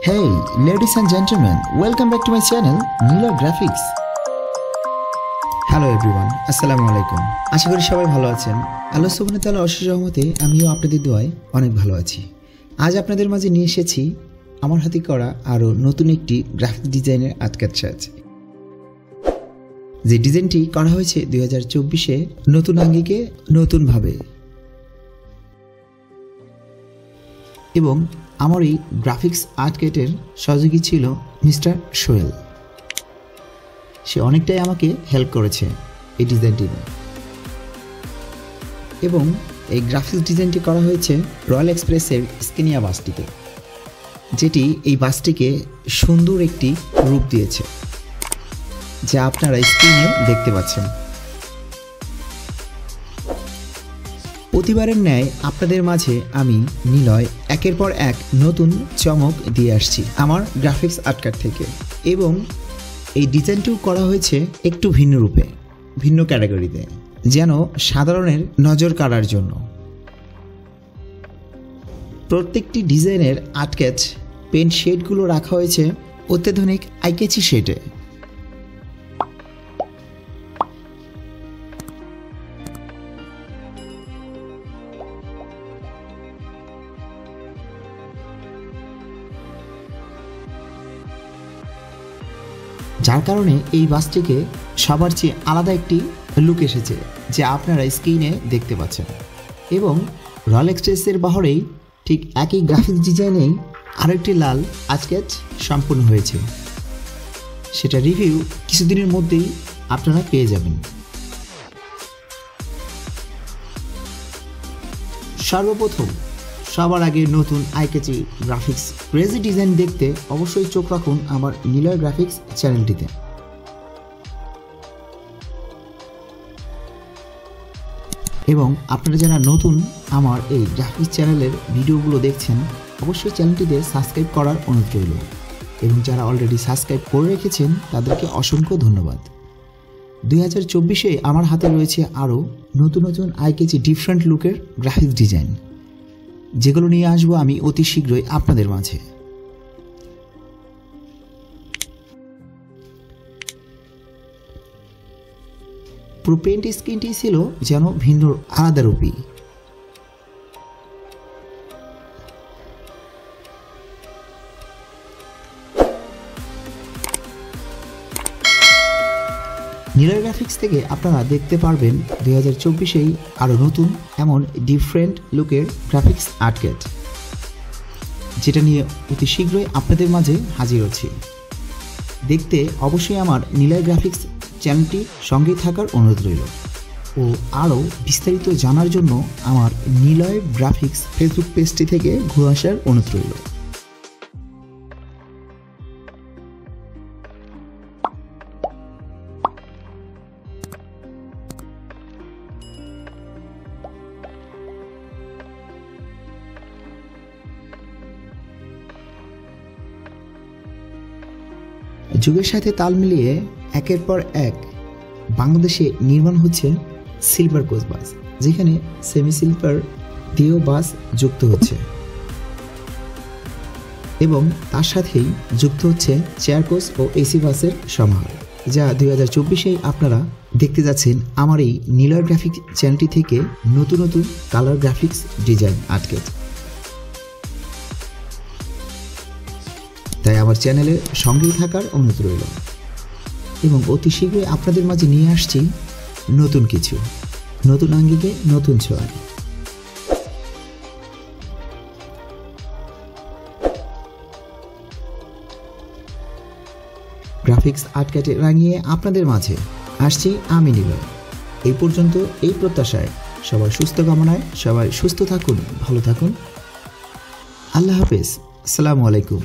Hey, ladies and gentlemen, welcome back to my channel, Niloy Graphics. Hello everyone, Assalamualaikum. আশা করি সবাই ভালো আছেন। আল্লাহ সুবহানাহু ওয়া তাআলার অশেষ রহমতে আমিও আপনাদের দোয়ায় অনেক ভালো আছি। আজ আপনাদের মাঝে নিয়ে এসেছি আমার হাতে করা আরো নতুন একটি গ্রাফিক ডিজাইনের আটকাত সাজ। যে ডিজাইনটি করা হয়েছে 2024-এ নতুন আঙ্গিকে নতুন ভাবে। এবং আমার এই গ্রাফিক্স আর্টকেটের সহযোগী ছিল মিস্টার রয়েল। সে অনেকটাই আমাকে হেল্প করেছে এই ডিজাইনটি নিয়ে। এবং এই গ্রাফিক্স ডিজাইনটি করা হয়েছে রয়্যাল এক্সপ্রেসের স্কিনিয়া বাসটিতে, যেটি এই বাসটিকে সুন্দর একটি রূপ দিয়েছে, যা আপনারা স্ক্রিনে দেখতে পাচ্ছেন। প্রতিবারের ন্যায় আপনাদের মাঝে আমি নিলয় একের পর এক নতুন চমক দিয়ে আসছি আমার গ্রাফিক্স আর্টকাট থেকে। এবং এই ডিজাইনটিও করা হয়েছে একটু ভিন্ন রূপে, ভিন্ন ক্যাটাগরিতে, যেন সাধারণের নজর কাড়ার জন্য। প্রত্যেকটি ডিজাইনের আর্টকেচ পেন শেডগুলো রাখা হয়েছে অত্যাধুনিক আইকেচি শেডে। যার কারণে এই বাসটিকে সবার চেয়ে আলাদা একটি লুক এসেছে, যা আপনারা স্ক্রিনে দেখতে পাচ্ছেন। এবং রয়্যাল এক্সপ্রেসের বহরেই ঠিক একই গ্রাফিক্স ডিজাইনেই আরেকটি লাল আর্টকেচ সম্পূর্ণ হয়েছে। সেটা রিভিউ কিছুদিনের মধ্যেই আপনারা পেয়ে যাবেন। সর্বপ্রথম সবার আগে নতুন আইকেচি গ্রাফিক্স ক্রেজি ডিজাইন দেখতে অবশ্যই চোখ রাখুন আমার নিলয় গ্রাফিক্স চ্যানেলটিতে। এবং আপনারা যারা নতুন আমার এই গ্রাফিক্স চ্যানেলের ভিডিওগুলো দেখছেন, অবশ্যই চ্যানেলটিতে সাবস্ক্রাইব করার অনুরোধ রইল। এবং যারা অলরেডি সাবস্ক্রাইব করে রেখেছেন তাদেরকে অসংখ্য ধন্যবাদ। 2024-এ আমার হাতে রয়েছে আরও নতুন নতুন আইকেচি ডিফারেন্ট লুকের গ্রাফিক্স ডিজাইন, যেগুলো নিয়ে আসবো আমি অতি শীঘ্রই আপনাদের মাঝে। পুরো পেন্ট স্ক্রিনটি ছিল যেন ভিন্ন আলাদা রূপী। নিলয় গ্রাফিক্স থেকে আপনারা দেখতে পারবেন 2024-এই আরও নতুন এমন ডিফারেন্ট লুকের গ্রাফিক্স আর্টকেট, যেটা নিয়ে অতি শীঘ্রই আপনাদের মাঝে হাজির হচ্ছি। দেখতে অবশ্যই আমার নিলয় গ্রাফিক্স চ্যানেলটি সঙ্গেই থাকার অনুরোধ রইল। ও আরও বিস্তারিত জানার জন্য আমার নিলয় গ্রাফিক্স ফেসবুক পেজটি থেকে ঘুরে আসার অনুরোধ রইল। যুগের সাথে তাল মিলিয়ে একের পর এক বাংলাদেশে নির্মাণ হচ্ছে স্লিপার কোচ বাস, যেখানে সেমি স্লিপার দিয়েও বাস যুক্ত হচ্ছে। এবং তার সাথেই যুক্ত হচ্ছে চেয়ার কোচ ও এসি বাসের সমাহার, যা 2024-এই আপনারা দেখতে যাচ্ছেন আমার এই নিলয় গ্রাফিক্স চ্যানেলটি থেকে নতুন নতুন কালার গ্রাফিক্স ডিজাইন আর্টকেট। তাই আমার চ্যানেলের সঙ্গেই থাকার অনুরোধ রইল। এবং অতি শীঘ্রই আপনাদের মাঝে নিয়ে আসছি নতুন কিছু, নতুন আঙ্গিকে নতুন ছোঁয়ায়। গ্রাফিক্স আর্টকেটে রাঙিয়ে আপনাদের মাঝে আসছি আমি নিলয়। এই পর্যন্ত এই প্রত্যাশায় সবার সুস্থ কামনায় সবাই সুস্থ থাকুন, ভালো থাকুন। আল্লাহ হাফেজ। আসসালামু আলাইকুম।